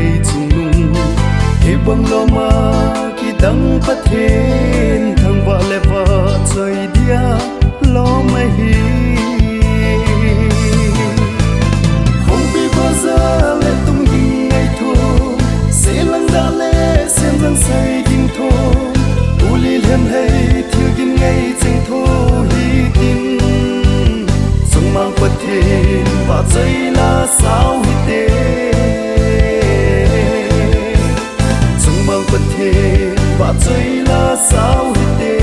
ngày chung nung hi bang lo ma ki dang pathen thang wa le wa choi dia lo mai hi không bi bao giờ le tung ging ngày thu se lang da le sem lang say ging thu uli lem hay thiêu ging ngày ching thu hi tin sung mang pathen và choi la sao hi te và chơi là sao hi tê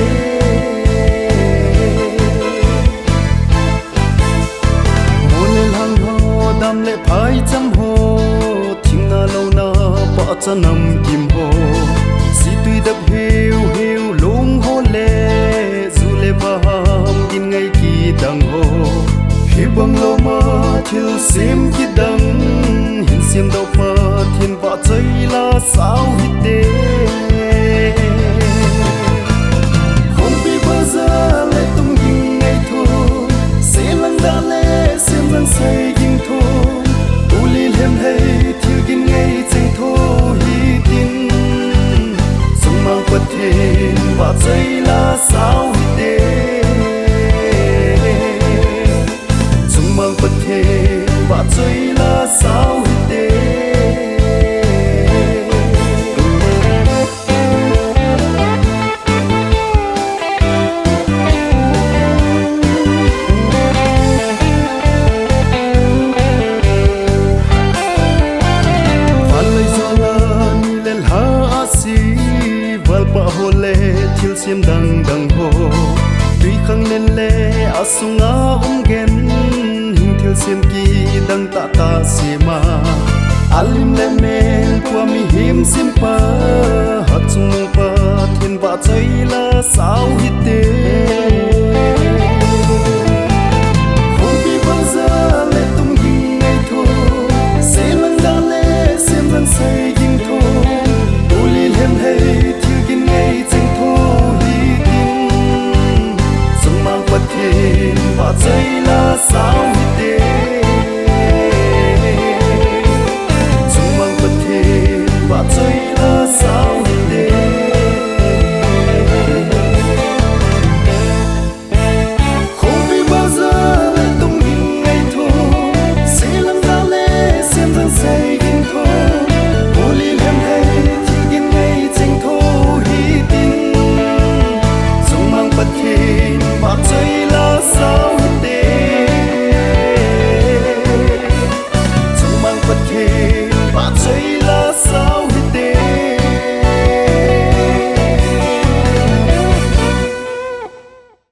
mô lên hàng hồ đam lệ phai chăm hồ thình na lâu na bỏ cho nằm kim hồ si tuy đập hiu hiu lung hồ lệ dù lệ vàng in ngay kỳ đằng hồ khi băng lâu mà thiếu xiêm kỳ đằng hình xiêm đâu mà thiên và chơi là sao hi tê không biết bao giờ lại tung ging ngày thu sẽ lăng đã lẽ xem lăng say ging thu uli lem hay thiếu ging ngày tranh thu hi tin sung mang bất thiên và chơi là sao hi tê sung mang bất thiên và chơi là sao hi tê xiêm đằng đằng hồ tuy khăng lên lệ asung a gen hình thiêu xiêm kỳ đằng ta ta xì ma alim le men qua mi him sim pa hat sung pa thiên va chơi là sao hi tê